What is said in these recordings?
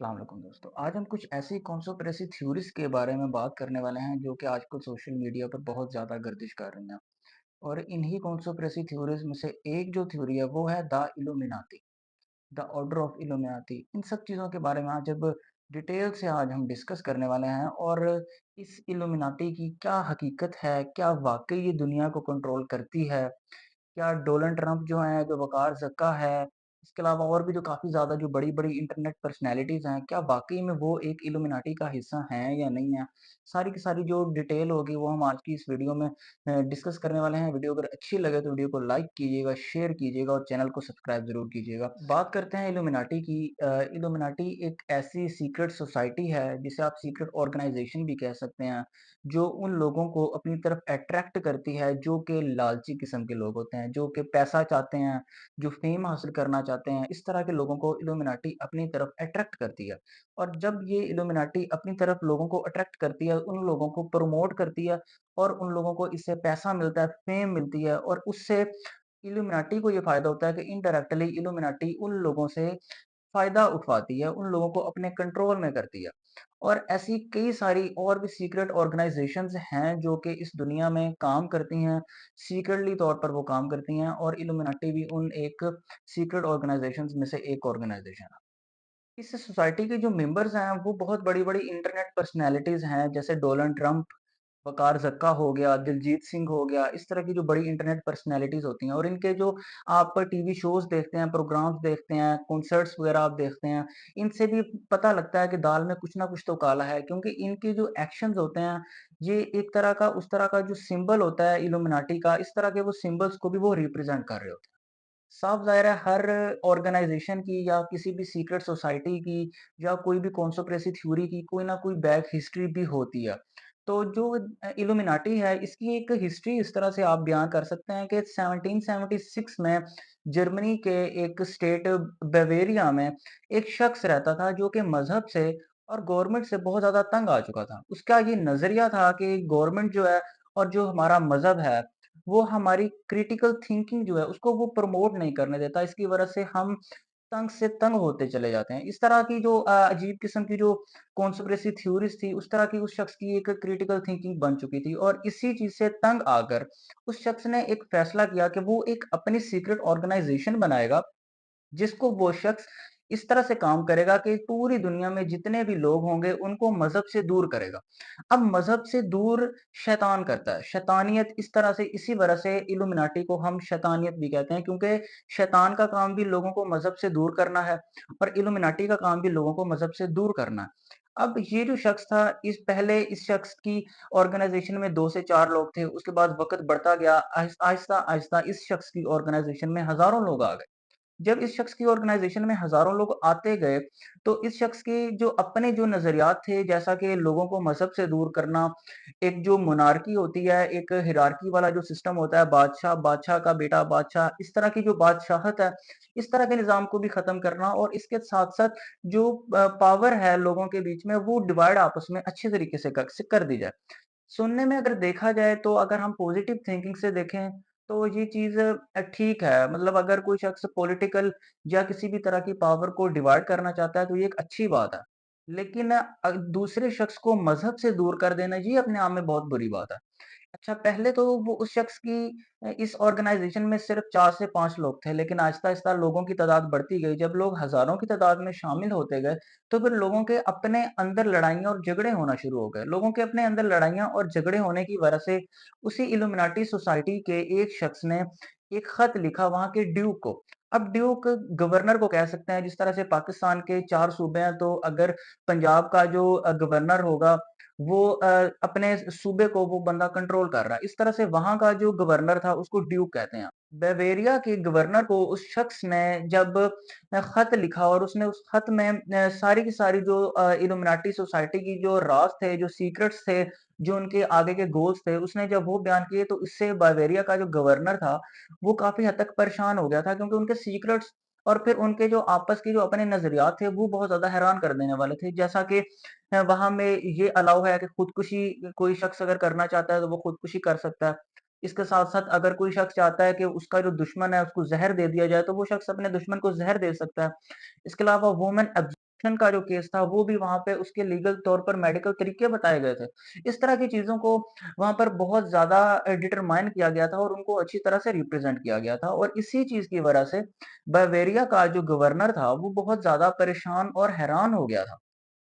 अस्सलाम वालेकुम दोस्तों। आज हम कुछ ऐसी कॉन्स्पिरेसी थ्योरीज के बारे में बात करने वाले हैं जो कि आजकल सोशल मीडिया पर बहुत ज़्यादा गर्दिश कर रही हैं। और इन्हीं कॉन्स्पिरेसी थ्योरीज में से एक जो थ्योरी है वो है the Illuminati, the order of Illuminati. इन सब चीज़ों के बारे में आज अब डिटेल से आज हम डिस्कस करने वाले हैं और इस इल्यूमिनाटी की क्या हकीकत है, क्या वाक़ई ये दुनिया को कंट्रोल करती है? क्या डोनाल्ड ट्रंप जो हैं, जो वकार ज़क्का है, इसके अलावा और भी जो काफ़ी ज़्यादा जो बड़ी-बड़ी इंटरनेट पर्सनैलिटीज़ हैं, क्या वाक़ई में वो एक इल्यूमिनाटी का हिस्सा हैं या नहीं हैं? सारी की सारी जो डिटेल होगी वो हम आज की इस वीडियो में डिस्कस करने वाले हैं। वीडियो अगर अच्छी लगे तो वीडियो को लाइक कीजिएगा, शेयर कीजिएगा और चैनल को सब्सक्राइब ज़रूर कीजिएगा। बात करते हैं इल्यूमिनाटी की। इल्यूमिनाटी एक ऐसी सीक्रेट सोसाइटी है, जिसे आप सीक्रेट ऑर्गनाइज़ेशन भी कह सकते हैं, जो उन लोगों को अपनी तरफ अट्रैक्ट करती है जो कि लालची किस्म के लोग होते हैं, जो कि पैसा चाहते हैं, जो फ़ेम हासिल करना चाहते हैं। इस तरह के लोगों को इल्यूमिनाटी अपनी तरफ अट्रैक्ट करती है। और जब ये इल्यूमिनाटी अपनी तरफ लोगों को अट्रैक्ट करती है, उन लोगों को प्रमोट करती है और उन लोगों को इससे पैसा मिलता है, फ़ेम मिलती है और उससे इल्यूमिनाटी को ये फ़ायदा होता है कि इनडायरेक्टली इल्यूमिनाटी उन लोगों से फ़ायदा उठवाती है, उन लोगों को अपने कंट्रोल में करती है। और ऐसी कई सारी और भी सीक्रेट ऑर्गनाइज़ेशंस हैं जो कि इस दुनिया में काम करती हैं, सीक्रेटली तौर पर वो काम करती हैं और इल्यूमिनाटी भी उन एक सीक्रेट ऑर्गनाइज़ेशंस में से एक ऑर्गनाइज़ेशन है। इस सोसाइटी के जो मेंबर्स हैं, वो बहुत बड़ी-बड़ी इंटरनेट पर्सनैलिटीज़ हैं, जैसे डोनाल्ड ट्रंप, वकार ज़क्का हो गया, दिलजीत सिंह हो गया, इस तरह की जो बड़ी इंटरनेट पर्सनैलिटीज़ होती हैं और इनके जो आप टीवी शोज़ देखते हैं, प्रोग्राम्स देखते हैं, कॉन्सर्ट्स वगैरह आप देखते हैं, इनसे भी पता लगता है कि दाल में कुछ ना कुछ तो काला है क्योंकि इनके जो एक्शंस होते हैं, ये एक तरह का उस तरह का जो सिंबल होता है इल्यूमिनाटी का, इस तरह के वो सिंबल्स को भी वो रिप्रेज़ेंट कर रहे होते हैं। साफ ज़ाहिर है हर ऑर्गनाइज़ेशन की या किसी भी सीक्रेट सोसाइटी की या कोई भी कॉन्स्पिरेसी थ्योरी की कोई ना कोई बैक हिस्ट्री भी होती है। तो जो इल्यूमिनाटी है इसकी एक हिस्ट्री इस तरह से आप बयान कर सकते हैं कि 1776 में जर्मनी के एक स्टेट बावेरिया में एक शख्स रहता था जो कि मज़हब से और गवर्नमेंट से बहुत ज़्यादा तंग आ चुका था। उसका ये नज़रिया था कि गवर्नमेंट जो है और जो हमारा मज़हब है वो हमारी क्रिटिकल थिंकिंग जो है उसको वो प्रमोट नहीं करने देता। इसकी वजह से हम तंग से तंग होते चले जाते हैं। इस तरह की जो अजीब किस्म की जो कॉन्स्पिरेसी थ्योरीज़ थी, उस तरह की उस शख्स की एक क्रिटिकल थिंकिंग बन चुकी थी और इसी चीज़ से तंग आकर उस शख्स ने एक फैसला किया कि वो एक अपनी सीक्रेट ऑर्गनाइज़ेशन बनाएगा जिसको वो शख्स इस तरह से काम करेगा कि पूरी दुनिया में जितने भी लोग होंगे उनको मज़हब से दूर करेगा। अब मज़हब से दूर शैतान करता है, शैतानियत इस तरह से इसी वजह से इल्यूमिनाटी को हम शैतानियत भी कहते हैं क्योंकि शैतान का काम भी लोगों को मज़हब से दूर करना है और इल्यूमिनाटी का काम भी लोगों को मज़हब से दूर करना है। अब ये जो शख्स था इस शख्स की ऑर्गनाइज़ेशन में 2 से 4 लोग थे, उसके बाद वक़्त बढ़ता गया, आहिस्ता-आहिस्ता इस शख्स की ऑर्गनाइज़ेशन में हज़ारों लोग आ गए। जब इस शख्स की ऑर्गनाइज़ेशन में हज़ारों लोग आते गए, तो इस शख्स के जो अपने जो नज़रियात थे, जैसा कि लोगों को मज़हब से दूर करना, एक जो मोनार्की होती है, एक हिरार्की वाला जो सिस्टम होता है, बादशाह, बादशाह का बेटा बादशाह, इस तरह की जो बादशाहत है, इस तरह के निज़ाम को भी ख़त्म करना और इसके साथ-साथ जो पावर है लोगों के बीच में, वो डिवाइड आपस में अच्छे तरीके से कर दी जाए। सुनने में अगर देखा जाए तो अगर हम पॉजिटिव थिंकिंग से देखें तो ये चीज़ ठीक है। मतलब अगर कोई शख्स पॉलिटिकल या किसी भी तरह की पावर को डिवाइड करना चाहता है तो ये एक अच्छी बात है। लेकिन दूसरे शख्स को मज़हब से दूर कर देना ये अपने आप में बहुत बुरी बात है। अच्छा, पहले तो वो उस शख्स की इस ऑर्गनाइज़ेशन में सिर्फ़ 4 से 5 लोग थे, लेकिन आहिस्ता-आहिस्ता लोगों की तादाद बढ़ती गई। जब लोग हज़ारों की तादाद में शामिल होते गए, तो फिर लोगों के अपने अंदर लड़ाइयाँ और झगड़े होना शुरू हो गए। लोगों के अपने अंदर लड़ाइयाँ और झगड़े होने की वजह से उसी इल्यूमिनाटी सोसाइटी के एक शख्स ने एक ख़त लिखा वहाँ के ड्यूक को। अब ड्यूक गवर्नर को कह सकते हैं, जिस तरह से पाकिस्तान के 4 सूबे हैं, तो अगर पंजाब का जो गवर्नर होगा वो अपने सूबे को वो बंदा कंट्रोल कर रहा है। इस तरह से वहाँ का जो गवर्नर था उसको ड्यूक कहते हैं। बावेरिया के गवर्नर को उस शख्स ने जब खत लिखा और उसने उस खत में सारी की सारी जो इल्यूमिनाटी सोसाइटी की जो राज़ थे, जो सीक्रेट्स थे, जो उनके आगे के गोल्स थे, उसने जब वो बयान किए तो इससे बावेरिया का जो गवर्नर था, वो काफ़ी हद तक परेशान हो गया था क्योंकि उनके सीक्रेट्स और फिर उनके जो आपस के जो अपने नज़रियात थे, वो बहुत ज़्यादा हैरान कर देने वाले थे। जैसा कि वहाँ में ये अलाउ है कि खुदकुशी कोई शख्स अगर करना चाहता है तो वो खुदकुशी कर सकता है। इसके साथ-साथ अगर कोई शख्स चाहता है कि उसका जो दुश्मन है उसको ज़हर दे दिया जाए तो वो शख्स अपने दुश्मन को ज़हर दे सकता है। इसके अलावा वुमेन करप्शन का जो केस था, वो भी वहाँ पे उसके लीगल तौर पर मेडिकल तरीके बताए गए थे। इस तरह की चीज़ों को वहाँ पर बहुत ज़्यादा डिटरमाइन किया गया था और उनको अच्छी तरह से रिप्रेज़ेंट किया गया था और इसी चीज़ की वजह से बावेरिया का जो गवर्नर था, वो बहुत ज़्यादा परेशान और हैरान हो गया था।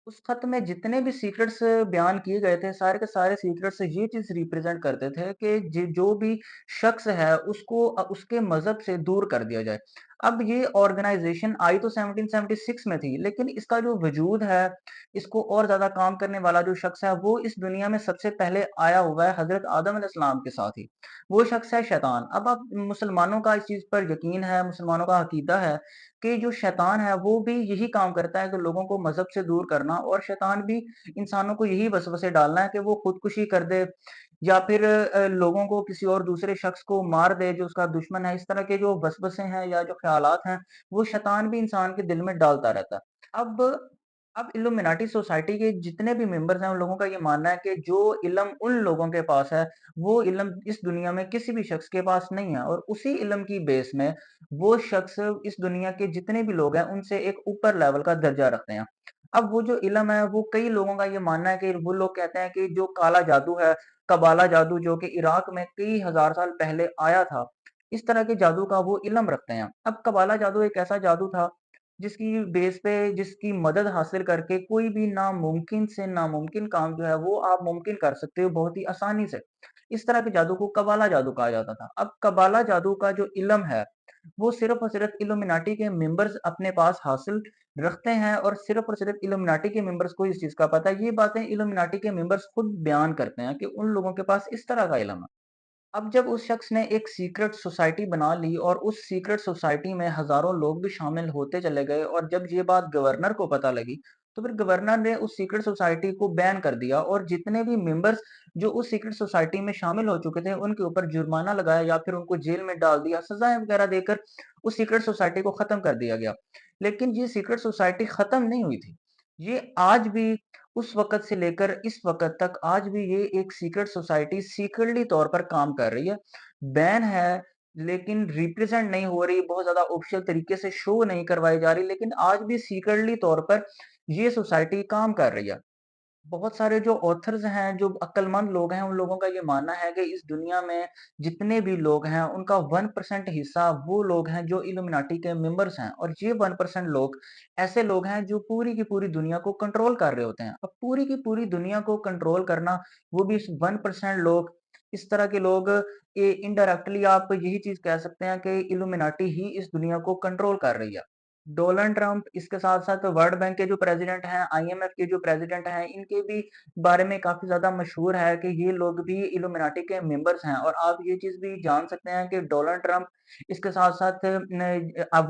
उस खत में जितने भी सीक्रेट्स बयान किए गए थे, सारे के सारे सीक्रेट्स ये चीज़ रिप्रेज़ेंट करते थे कि जो भी शख्स है उसको उसके मज़हब से दूर कर दिया जाए। अब ये ऑर्गेनाइज़ेशन आई तो 1776 में थी, लेकिन इसका जो वजूद है, इसको और ज़्यादा काम करने वाला जो शख्स है, वो इस दुनिया में सबसे पहले आया हुआ है हज़रत आदम अलैहिस्सलाम के साथ ही। वो शख्स है शैतान। अब आप मुसलमानों का इस चीज़ पर यकीन है, मुसलमानों का अकीदा है कि जो शैतान है वो भी यही काम करता है कि लोगों को मज़हब से दूर करना और शैतान भी इंसानों को यही वसवसे डालना है कि वो खुदकुशी कर दे या फिर लोगों को किसी और दूसरे शख्स को मार दे जो उसका दुश्मन है। इस तरह के जो वसवसे हैं या जो ख़्यालात हैं, वो शैतान भी इंसान के दिल में डालता रहता है। अब अब इल्यूमिनाटी सोसाइटी के जितने भी मेंबर्स हैं, उन लोगों का ये मानना है कि जो इल्म उन लोगों के पास है, वो इल्म इस दुनिया में किसी भी शख्स के पास नहीं है और उसी इल्म की बेस में वो शख्स इस दुनिया के जितने भी लोग हैं, उनसे एक ऊपर लेवल का दर्जा रखते हैं। अब वो जो इल्म है, वो कई लोगों का ये मानना है कि वो लोग कहते हैं कि जो काला जादू है, कबाला जादू जो कि इराक में कई हज़ार साल पहले आया था, इस तरह के जादू का वो इल्म रखते हैं। अब कबाला जादू एक ऐसा जादू था, जिसकी बेस पे जिसकी मदद हासिल करके कोई भी नामुमकिन से नामुमकिन काम जो है, वो आप मुमकिन कर सकते हो बहुत ही आसानी से। इस तरह के जादू को कबाला जादू कहा जाता था। अब कबाला जादू का जो इल्म है, वो सिर्फ़ और सिर्फ़ इल्यूमिनाटी के मेंबर्स अपने पास हासिल रखते हैं और सिर्फ़ और सिर्फ़ इल्यूमिनाटी के मेंबर्स को इस चीज़ का पता है। ये बातें इल्यूमिनाटी के मेंबर्स खुद बयान करते हैं कि उन लोगों के पास इस तरह का इल्म है। अब जब उस शख्स ने एक सीक्रेट सोसाइटी बना ली और उस सीक्रेट सोसाइटी में हज़ारों लोग भी शामिल होते चले गए और जब ये बात गवर्नर को पता लगी, तो फिर गवर्नर ने उस सीक्रेट सोसाइटी को बैन कर दिया और जितने भी मेंबर्स जो उस सीक्रेट सोसाइटी में शामिल हो चुके थे, उनके ऊपर जुर्माना लगाया या फिर उनको जेल में डाल दिया, सज़ाएँ वगैरह देकर उस सीक्रेट सोसाइटी को ख़त्म कर दिया गया। लेकिन ये सीक्रेट सोसाइटी ख़त्म नहीं हुई थी। ये आज भी उस वक़्त से लेकर इस वक़्त तक आज भी ये एक सीक्रेट सोसाइटी सीक्रेटली तौर पर काम कर रही है। बैन है, लेकिन रिप्रेज़ेंट नहीं हो रही, बहुत ज़्यादा ऑफ़िशियल तरीके से शो नहीं करवाई जा रही, लेकिन आज भी सीक्रेटली तौर पर ये सोसाइटी काम कर रही है। बहुत सारे जो ऑथर्स हैं, जो अक्लमंद लोग हैं, उन लोगों का ये मानना है कि इस दुनिया में जितने भी लोग हैं, उनका 1% हिस्सा वो लोग हैं जो इल्यूमिनाटी के मेंबर्स हैं और ये 1% लोग ऐसे लोग हैं जो पूरी की पूरी दुनिया को कंट्रोल कर रहे होते हैं। अब पूरी की पूरी दुनिया को कंट्रोल करना, वो भी इस 1% लोग, इस तरह के लोग इनडायरेक्टली आप यही चीज़ कह सकते हैं कि इल्यूमिनाटी ही इस दुनिया को कंट्रोल कर रही है। डोनाल्ड ट्रंप इसके साथ-साथ वर्ल्ड बैंक के जो प्रेज़िडेंट हैं, आईएमएफ के जो प्रेज़िडेंट हैं, इनके भी बारे में काफ़ी ज़्यादा मशहूर है कि ये लोग भी इल्यूमिनाटी के मेंबर्स हैं और आप ये चीज़ भी जान सकते हैं कि डोनाल्ड ट्रंप इसके साथ-साथ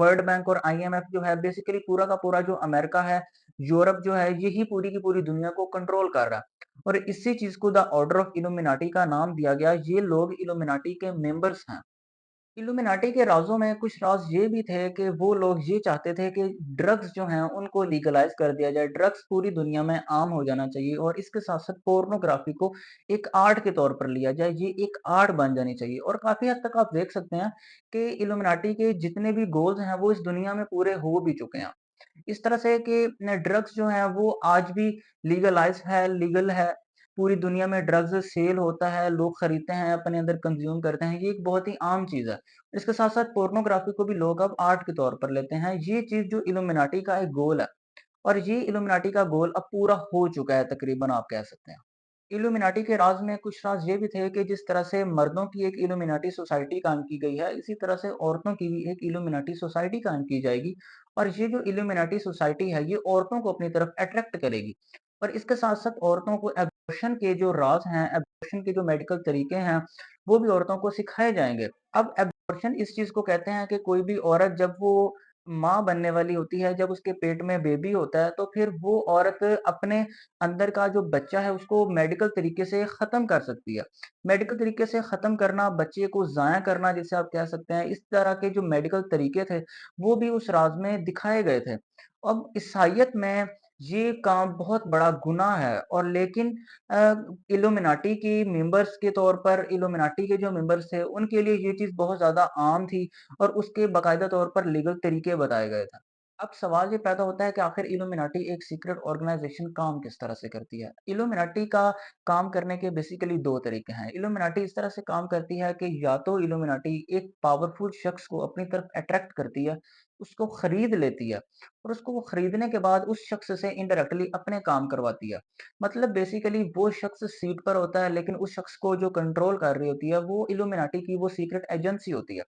वर्ल्ड बैंक और आईएमएफ जो है बेसिकली पूरा का पूरा जो अमेरिका है, यूरोप जो है, यही पूरी की पूरी दुनिया को कंट्रोल कर रहा है और इसी चीज़ को द ऑर्डर ऑफ इल्यूमिनाटी का नाम दिया गया। ये लोग इल्यूमिनाटी के मेंबर्स हैं। इल्यूमिनाटी के राज़ों में कुछ राज़ ये भी थे कि वो लोग ये चाहते थे कि ड्रग्स जो हैं उनको लीगलाइज़ कर दिया जाए। ड्रग्स पूरी दुनिया में आम हो जाना चाहिए और इसके साथ-साथ पोर्नोग्राफ़ी को एक आर्ट के तौर पर लिया जाए। ये एक आर्ट बन जानी चाहिए और काफ़ी हद तक आप देख सकते हैं कि इल्यूमिनाटी के जितने भी गोल्स हैं वो इस दुनिया में पूरे हो भी चुके हैं। इस तरह से कि न ड्रग्स जो हैं वो आज भी लीगलाइज़ है, लीगल है। पूरी दुनिया में ड्रग्स सेल होता है, लोग खरीदते हैं, अपने अंदर कंज़्यूम करते हैं, ये एक बहुत ही आम चीज़ है। इसके साथ-साथ पोर्नोग्राफ़ी को भी लोग अब आर्ट के तौर पर लेते हैं। ये चीज़ जो इल्यूमिनाटी का एक गोल है और ये इल्यूमिनाटी का गोल अब पूरा हो चुका है तकरीबन आप कह सकते हैं। इल्यूमिनाटी के राज़ में कुछ राज़ ये भी थे कि जिस तरह से मर्दों की एक इल्यूमिनाटी सोसाइटी कायम की गई है, इसी तरह से औरतों की भी एक इल्यूमिनाटी सोसाइटी कायम की जाएगी और ये जो इल्यूमिनाटी सोसाइटी है, ये औरतों को अपनी तरफ अट्रैक्ट करेगी और इसके साथ-साथ औरतों को एबॉर्शन के जो राज़ हैं, एबॉर्शन के जो मेडिकल तरीके हैं, वो भी औरतों को सिखाए जाएँगे। अब एबॉर्शन इस चीज़ को कहते हैं कि कोई भी औरत जब वो माँ बनने वाली होती है, जब उसके पेट में बेबी होता है, तो फिर वो औरत अपने अंदर का जो बच्चा है उसको मेडिकल तरीके से ख़त्म कर सकती है। मेडिकल तरीके से ख़त्म करना, बच्चे को ज़ाया करना जिसे आप कह सकते हैं, इस तरह के जो मेडिकल तरीके थे, वो भी उस राज़ में दिखाए गए थे। अब ईसाइयत में ये काम बहुत बड़ा गुनाह है और लेकिन अ, इल्यूमिनाटी की मेंबर्स के तौर पर इल्यूमिनाटी के जो मेंबर्स थे, उनके लिए ये चीज़ बहुत ज़्यादा आम थी और उसके बाकायदा तौर पर लीगल तरीके बताए गए थे। अब सवाल ये पैदा होता है कि आखिर इल्यूमिनाटी एक सीक्रेट ऑर्गेनाइजेशन काम किस तरह से करती है? इल्यूमिनाटी का काम करने के बेसिकली 2 तरीके हैं। इल्यूमिनाटी इस तरह से काम करती है कि या तो इल्यूमिनाटी एक पावरफुल शख्स को अपनी तरफ अट्रैक्ट करती है, उसको खरीद लेती है और उसको वो खरीदने के बाद उस शख्स से इनडायरेक्टली अपने काम करवाती है। मतलब बेसिकली वो शख्स सीट पर होता है लेकिन उस शख्स को जो कंट्रोल कर रही होती है वो इल्यूमिनाटी की वो सीक्रेट एजेंसी होती है।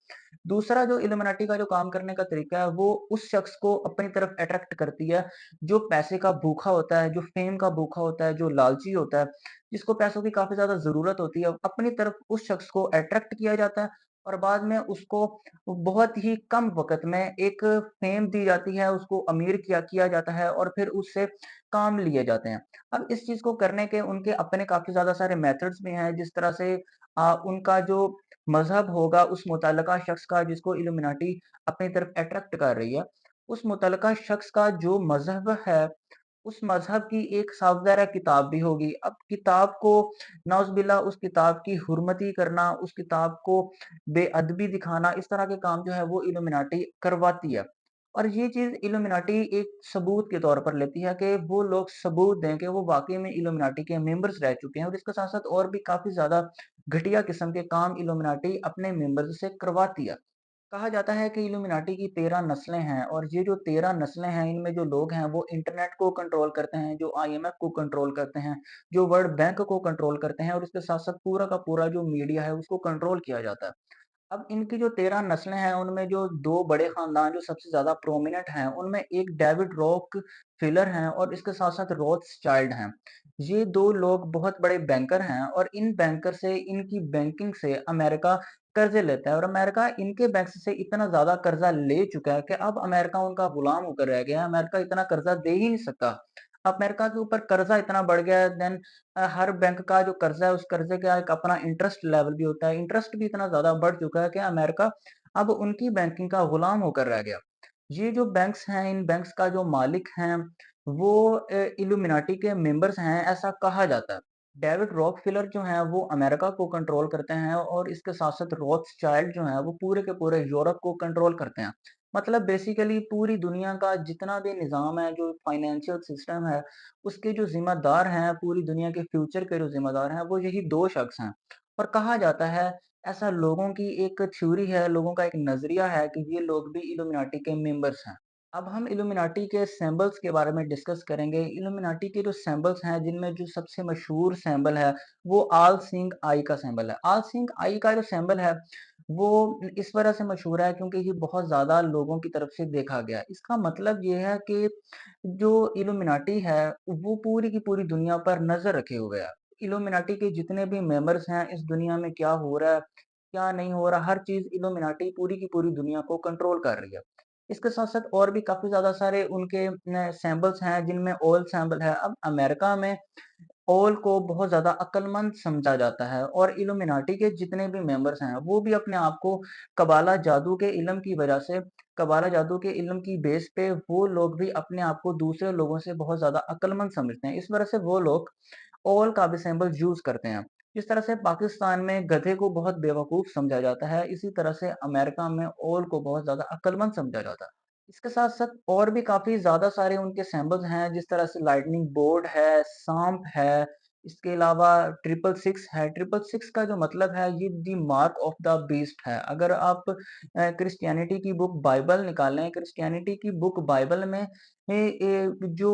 दूसरा जो इल्यूमिनाटी का जो काम करने का तरीका है, वो उस शख्स को अपनी तरफ अट्रैक्ट करती है, जो पैसे का भूखा होता है, जो फेम का भूखा होता है, जो लालची होता है, जिसको पैसों की काफ़ी ज़्यादा ज़रूरत होती है। अपनी तरफ उस शख्स को अट्रैक्ट किया जाता है और बाद में उसको बहुत ही कम वक़्त में एक फेम दी जाती है, उसको अमीर किया जाता है और फिर उससे काम लिए जाते हैं। अब इस चीज़ को करने के उनके अपने काफ़ी ज़्यादा सारे मेथड्स भी हैं, जिस तरह से उनका जो मज़हब होगा उस मुतल्लका शख्स का जिसको इल्यूमिनाटी अपनी तरफ अट्रैक्ट कर रही है, उस मुतल्लका शख्स का जो मज़हब है, उस मज़हब की एक साफ-ज़ाहिर किताब भी होगी। अब किताब को नाउज़ुबिल्लाह उस किताब की हुर्मती करना, उस किताब को बेअदबी दिखाना, इस तरह के काम जो है वो इल्यूमिनाटी करवाती है। और ये चीज़ इल्यूमिनाटी एक सबूत के तौर पर लेती है कि वो लोग सबूत दें कि वो वाक़ई में इल्यूमिनाटी के मेंबर्स रह चुके हैं और इसके साथ-साथ और भी काफ़ी ज़्यादा घटिया किस्म के काम इल्यूमिनाटी अपने मेंबर्स से करवाती है। कहा जाता है कि इल्यूमिनाटी की 13 नस्लें हैं और ये जो 13 नस्लें हैं, इनमें जो लोग हैं वो इंटरनेट को कंट्रोल करते हैं, जो आईएमएफ को कंट्रोल करते हैं, जो वर्ल्ड बैंक को कंट्रोल करते हैं और इसके साथ-साथ पूरा का पूरा जो मीडिया है उसको कंट्रोल किया जाता है। अब इनकी जो 13 नस्लें हैं, उनमें जो 2 बड़े ख़ानदान जो सबसे ज़्यादा प्रोमिनेंट हैं, उनमें एक डेविड रॉकफेलर हैं और इसके साथ-साथ रोथस्चाइल्ड हैं। ये 2 लोग बहुत बड़े बैंकर हैं और इन बैंकर से इनकी बैंकिंग से अमेरिका कर्ज़े लेता है और अमेरिका इनके बैंक से इतना ज़्यादा कर्ज़ा ले चुका है कि अब अमेरिका उनका गुलाम होकर रह गया है। अमेरिका इतना कर्ज़ा दे ही नहीं सकता। अमेरिका के ऊपर कर्ज़ा इतना बढ़ गया है देन हर बैंक का जो कर्ज़ा है, उस कर्ज़े का एक अपना इंटरेस्ट लेवल भी होता है। इंटरेस्ट भी इतना ज़्यादा बढ़ चुका है कि अमेरिका अब उनकी बैंकिंग का गुलाम होकर रह गया। ये जो बैंक्स हैं, इन बैंक्स का जो मालिक हैं, वो इल्यूमिनाटी के मेंबर्स हैं, ऐसा कहा जाता है। डेविड रॉकफेलर जो हैं, वो अमेरिका को कंट्रोल करते हैं और इसके साथ-साथ रोथस्चाइल्ड जो हैं, वो पूरे के पूरे यूरोप को कंट्रोल करते हैं। मतलब बेसिकली पूरी दुनिया का जितना भी निज़ाम है, जो फाइनेंशियल सिस्टम है, उसके जो ज़िम्मेदार हैं, पूरी दुनिया के फ्यूचर के जो ज़िम्मेदार हैं, वो यही 2 शख्स हैं। और कहा जाता है, ऐसा लोगों की एक थ्योरी है, लोगों का एक नज़रिया है कि ये लोग भी इल्यूमिनाटी के मेंबर्स हैं। अब हम इल्यूमिनाटी के सिंबल्स के बारे में डिस्कस करेंगे। इल्यूमिनाटी के जो सिंबल्स हैं, जिनमें जो सबसे मशहूर सिंबल है, वो ऑल सीइंग आई का सिंबल है। ऑल सीइंग आई का जो सिंबल है, वो इस वजह से मशहूर है क्योंकि ये बहुत ज़्यादा लोगों की तरफ से देखा गया है। इसका मतलब ये है कि जो इल्यूमिनाटी है, वो पूरी की पूरी दुनिया पर नज़र रखे हुए है। इल्यूमिनाटी के जितने भी मेंबर्स हैं, इस दुनिया में क्या हो रहा है, क्या नहीं हो रहा, हर चीज़ इल्यूमिनाटी पूरी की पूरी दुनिया को कंट्रोल कर रही है। इसके साथ-साथ और भी काफ़ी ज़्यादा सारे उनके सिंबल्स हैं जिनमें ऑल सिंबल है। अब अमेरिका में ऑल को बहुत ज़्यादा अक्लमंद समझा जाता है और इल्यूमिनाटी के जितने भी मेंबर्स हैं, वो भी अपने आप को कबाला जादू के इल्म की वजह से कबाला जादू के इल्म की बेस पे वो लोग भी अपने आप को दूसरे लोगों से बहुत ज़्यादा अक्लमंद समझते हैं। इस वजह से वो लोग ऑल का भी सिंबल यूज़ करते हैं। जिस तरह से पाकिस्तान में गधे को बहुत बेवकूफ़ समझा जाता है, इसी तरह से अमेरिका में ऑल को बहुत ज़्यादा अक्लमंद समझा जाता है। इसके साथ-साथ और भी काफ़ी ज़्यादा सारे उनके सिंबल्स हैं, जिस तरह से लाइटनिंग बोल्ट है, सांप है, इसके अलावा 666 है। 666 का जो मतलब है ये the mark of the beast है। अगर आप क्रिश्चियनिटी की बुक बाइबल निकालें, क्रिश्चियनिटी की बुक बाइबल में जो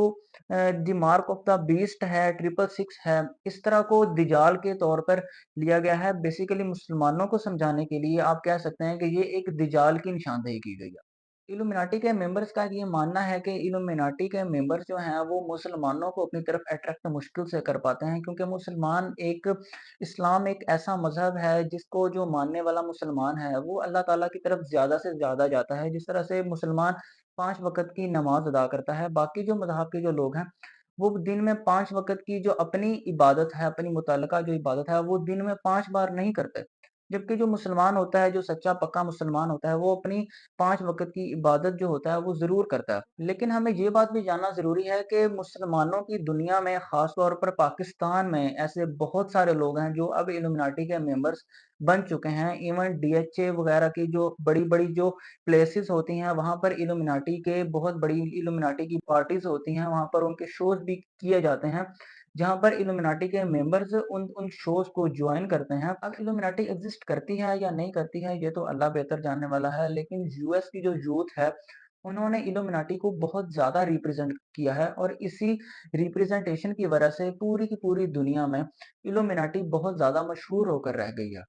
the mark of the beast है, 666 है, इस तरह को दिजाल के तौर पर लिया गया है। बेसिकली मुसलमानों को समझाने के लिए आप कह सकते हैं कि ये एक दिजाल की निशानदेही की गई है। इल्यूमिनाटी के मेंबर्स का ये मानना है कि इल्यूमिनाटी के मेंबर्स जो हैं वो मुसलमानों को अपनी तरफ अट्रैक्ट मुश्किल से कर पाते हैं क्योंकि मुसलमान एक इस्लाम एक ऐसा मजहब है जिसको जो मानने वाला मुसलमान है वो अल्लाह ताला की तरफ ज़्यादा से ज़्यादा जाता है। जिस तरह से मुसलमान 5 वक़्त की नमाज़ अदा करता है, बाकी जो मज़हब के जो लोग हैं वो दिन में 5 वक़्त की जो अपनी इबादत है, अपनी मुतल्लका जो इबादत है वो दिन में 5 बार नहीं करते। जबकि जो मुसलमान होता है, जो सच्चा पक्का मुसलमान होता है, वो अपनी 5 वक़्त की इबादत जो होता है वो ज़रूर करता है। लेकिन हमें ये बात भी जानना ज़रूरी है कि मुसलमानों की दुनिया में ख़ास तौर पर पाकिस्तान में ऐसे बहुत सारे लोग हैं जो अब इल्यूमिनाटी के मेंबर्स बन चुके हैं। इवन डीएचए वगैरह की जो बड़ी-बड़ी जो प्लेसेस होती हैं, वहाँ पर इल्यूमिनाटी के बहुत बड़ी इल्यूमिनाटी की पार्टीज़ होती हैं, वहाँ पर उनके शोज़ भी किए जाते हैं, जहाँ पर इल्यूमिनाटी के मेंबर्स उन उन शोज़ को जॉइन करते हैं। अब इल्यूमिनाटी एग्ज़िस्ट करती है या नहीं करती है, ये तो अल्लाह बेहतर जानने वाला है, लेकिन यूएस की जो यूथ है, उन्होंने इल्यूमिनाटी को बहुत ज़्यादा रिप्रेज़ेंट किया है और इसी रिप्रेज़ेंटेशन की वजह से पूरी की पूरी दुनिया में इल्यूमिनाटी बहुत ज़्यादा मशहूर होकर रह गई है।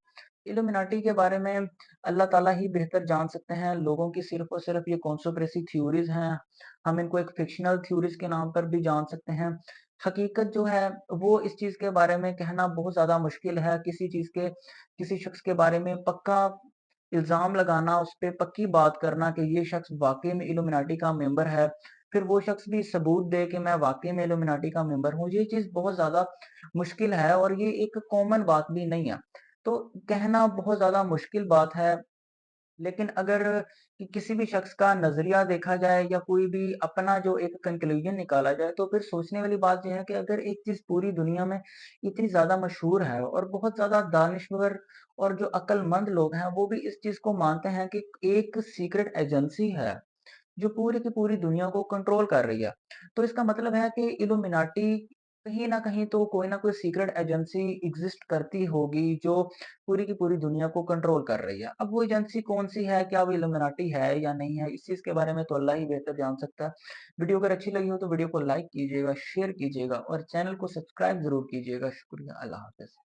इल्यूमिनाटी के बारे में अल्लाह ताला ही बेहतर जान सकते हैं, लोगों की सिर्फ़ और सिर्फ़ ये कॉन्स्पिरेसी थ्योरीज़ हैं, हम इनको एक फ़िक्शनल थ्योरीज़ के नाम पर भी जान सकते हैं। हकीकत जो है, वो इस चीज़ के बारे में कहना बहुत ज़्यादा मुश्किल है, किसी शख्स के बारे में पक्का इल्ज़ाम लगाना, उस पे पक्की बात करना कि ये शख्स वाक़ई में इल्यूमिनाटी का मेंबर है, फिर वो शख्स भी सबूत दे कि मैं वाक़ई में इल्यूमिनाटी का मेंबर हूँ, ये चीज़ बहुत ज़्यादा मुश्किल है और ये एक कॉमन बात भी नहीं है। तो कहना बहुत ज़्यादा मुश्किल बात है, लेकिन अगर किसी भी शख्स का नज़रिया देखा जाए या कोई भी अपना जो एक कंक्लूजन निकाला जाए, तो फिर सोचने वाली बात ये है कि अगर एक चीज़ पूरी दुनिया में इतनी ज़्यादा मशहूर है और बहुत ज़्यादा दानिश्वर और जो अक्लमंद लोग हैं, वो भी इस चीज़ को मानते हैं कि एक सीक्रेट एजेंसी है, जो पूरी की पूरी दुनिया को कंट्रोल कर रही है। तो इसका मतलब है कि इल्यूमिनाटी कहीं न कहीं तो कोई न कोई सीक्रेट एजेंसी एग्ज़िस्ट करती होगी, जो पूरी की पूरी दुनिया को कंट्रोल कर रही है। अब वो एजेंसी कौन-सी है, क्या वो इल्यूमिनाटी है या नहीं है, इस चीज़ के बारे में तो अल्लाह ही बेहतर जान सकता है। वीडियो अगर अच्छी लगी हो तो वीडियो को लाइक कीजिएगा, शेयर कीजिएगा और चैनल को सब्सक्राइब ज़रूर कीजिएगा। शुक्रिया, अल्लाह हाफ़िज़।